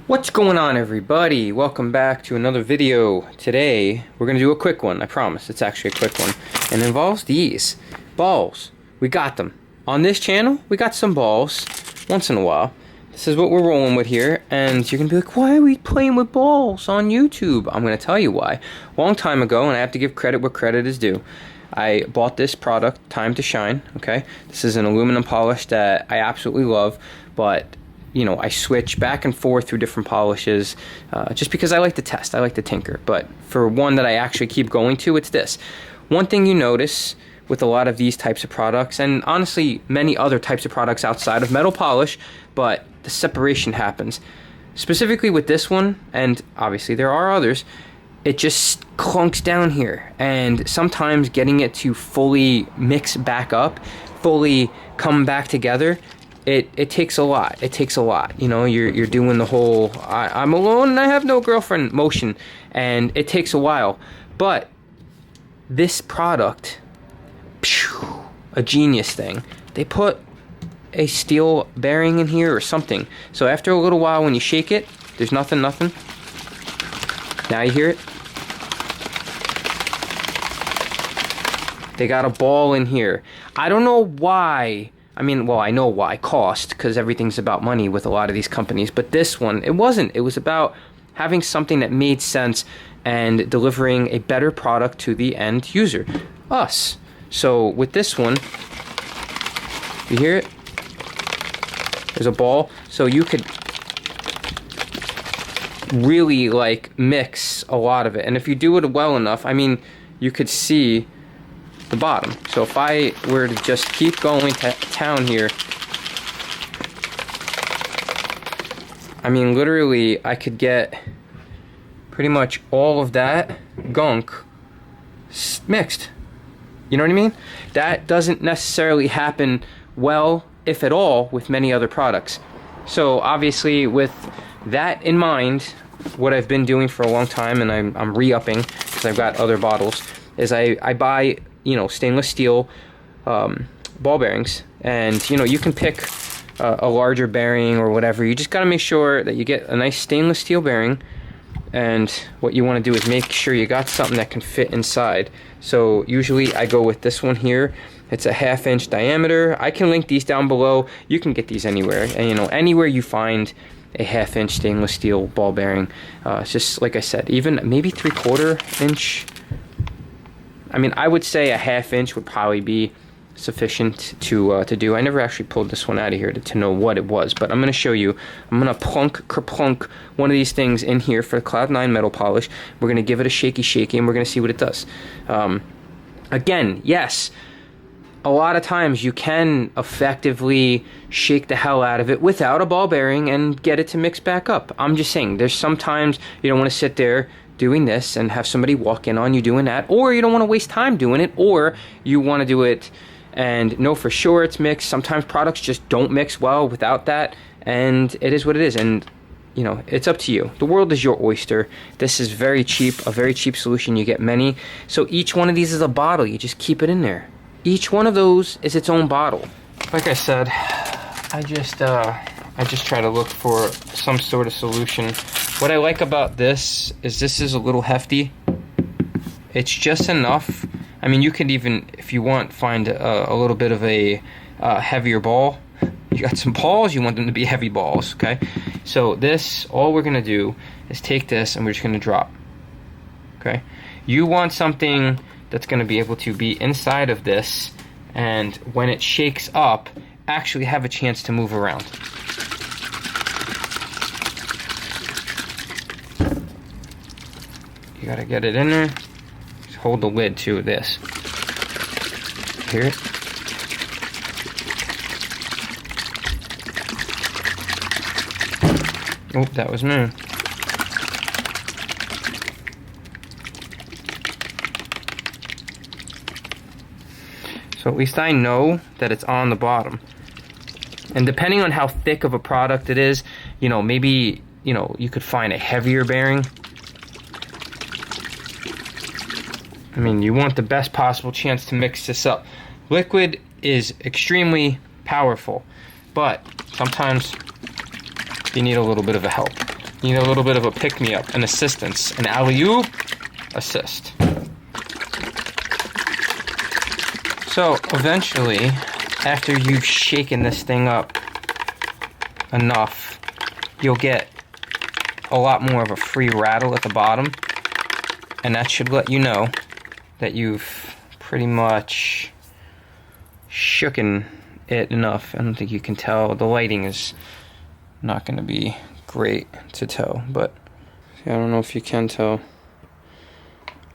What's going on, everybody? Welcome back to another video. Today we're gonna do a quick one. I promise it's actually a quick one, and it involves these balls. We got them on this channel. We got some balls once in a while. This is what we're rolling with here, and you're gonna be like, why are we playing with balls on YouTube? I'm gonna tell you why. Long time ago, and I have to give credit where credit is due, I bought this product, Time to Shine. Okay, this is an aluminum polish that I absolutely love, but you know, I switch back and forth through different polishes just because I like to test, I like to tinker. But for one that I actually keep going to, it's this. One thing you notice with a lot of these types of products, and honestly many other types of products outside of metal polish, but the separation happens. Specifically with this one, and obviously there are others, it just clunks down here. And sometimes getting it to fully mix back up, fully come back together, it takes a lot. It takes a lot. You know, you're doing the whole I'm alone and I have no girlfriend motion, and it takes a while. But this product, a genius thing. They put a steel bearing in here or something. So after a little while when you shake it, there's nothing. Now you hear it. They got a ball in here. I don't know why. I mean, well, I know why. Cost, because everything's about money with a lot of these companies. But this one, it wasn't. It was about having something that made sense and delivering a better product to the end user, us. So with this one, you hear it? There's a ball. So you could really like mix a lot of it. And if you do it well enough, I mean, you could see the bottom. So if I were to just keep going to town here, I mean, literally I could get pretty much all of that gunk mixed. You know what I mean? That doesn't necessarily happen well, if at all, with many other products. So obviously with that in mind, what I've been doing for a long time, and I'm re-upping because I've got other bottles, is I buy, you know, stainless steel ball bearings, and you know, you can pick a larger bearing or whatever. You just got to make sure that you get a nice stainless steel bearing, and what you want to do is make sure you got something that can fit inside. So usually I go with this one here. It's a 1/2 inch diameter. I can link these down below. You can get these anywhere, and you know, anywhere you find a 1/2 inch stainless steel ball bearing. It's just like I said, even maybe 3/4 inch. I mean, I would say a 1/2 inch would probably be sufficient to do. I never actually pulled this one out of here to know what it was, but I'm going to show you. I'm going to plunk one of these things in here for Cloud 9 metal polish. We're going to give it a shaky, and we're going to see what it does. Again, yes, a lot of times you can effectively shake the hell out of it without a ball bearing and get it to mix back up. I'm just saying, there's sometimes you don't want to sit there doing this and have somebody walk in on you doing that, or you don't want to waste time doing it, or you want to do it and know for sure it's mixed. Sometimes products just don't mix well without that, and it is what it is. And you know, it's up to you. The world is your oyster. This is very cheap, a very cheap solution. You get many. So each one of these is a bottle. You just keep it in there. Each one of those is its own bottle. Like I said, I just try to look for some sort of solution. What I like about this is a little hefty. It's just enough. I mean, you could even, if you want, find a little bit of a heavier ball. You got some balls, you want them to be heavy balls, okay? So this, all we're gonna do is take this and we're just gonna drop, okay? You want something that's gonna be able to be inside of this, and when it shakes up, actually have a chance to move around. You gotta get it in there. Just hold the lid to this. Hear it? Oh, that was me. So at least I know that it's on the bottom. And depending on how thick of a product it is, you know, maybe, you know, you could find a heavier bearing. I mean, you want the best possible chance to mix this up. Liquid is extremely powerful, but sometimes you need a little bit of a help. You need a little bit of a pick-me-up, an assistance, an alley-oop assist. So eventually, after you've shaken this thing up enough, you'll get a lot more of a free rattle at the bottom, and that should let you know that you've pretty much shooken it enough. I don't think you can tell. The lighting is not going to be great to tell, but I don't know if you can tell.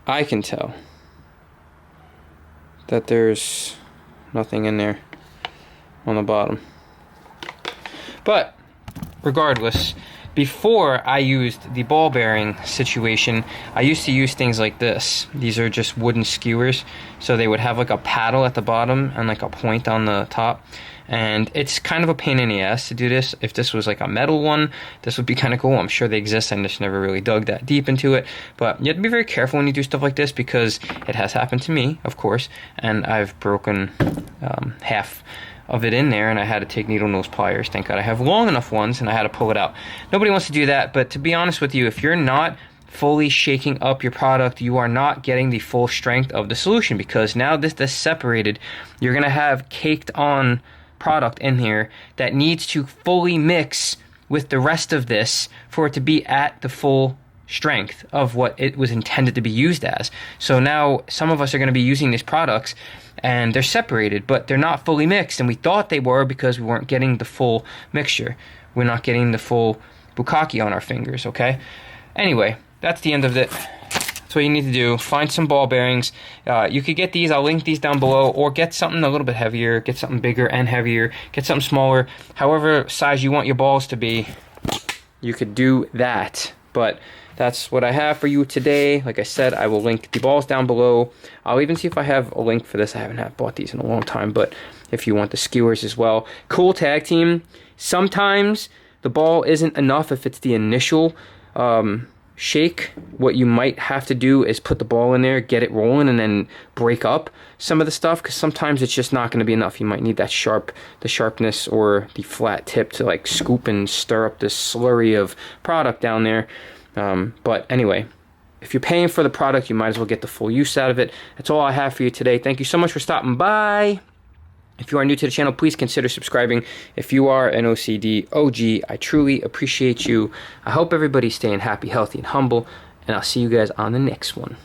I can tell that there's nothing in there on the bottom. But regardless, before I used the ball bearing situation, I used to use things like this. These are just wooden skewers, so they would have like a paddle at the bottom and like a point on the top. And it's kind of a pain in the ass to do this. If this was like a metal one, this would be kind of cool. I'm sure they exist. I just never really dug that deep into it. But you have to be very careful when you do stuff like this, because it has happened to me, of course. And I've broken half of it in there, and I had to take needle nose pliers. Thank God I have long enough ones, and I had to pull it out. Nobody wants to do that, but to be honest with you, if you're not fully shaking up your product, you are not getting the full strength of the solution, because now this separated, you're going to have caked on product in here that needs to fully mix with the rest of this for it to be at the full strength of what it was intended to be used as. So now some of us are going to be using these products and they're separated, but they're not fully mixed, and we thought they were because we weren't getting the full mixture. We're not getting the full bukkake on our fingers, okay? Anyway, that's the end of it. That's what you need to do. Find some ball bearings. You could get these. I'll link these down below, or get something a little bit heavier. Get something bigger and heavier. Get something smaller. However size you want your balls to be, you could do that. But that's what I have for you today. Like I said, I will link the balls down below. I'll even see if I have a link for this. I haven't bought these in a long time, but if you want the skewers as well. Cool tag team. Sometimes the ball isn't enough if it's the initial shake. What you might have to do is put the ball in there, get it rolling, and then break up some of the stuff, because sometimes it's just not going to be enough. You might need that sharpness or the flat tip to like scoop and stir up this slurry of product down there. But anyway, if you're paying for the product, you might as well get the full use out of it. That's all I have for you today. Thank you so much for stopping by. If you are new to the channel, please consider subscribing. If you are an OCD OG, I truly appreciate you. I hope everybody's staying happy, healthy, and humble, and I'll see you guys on the next one.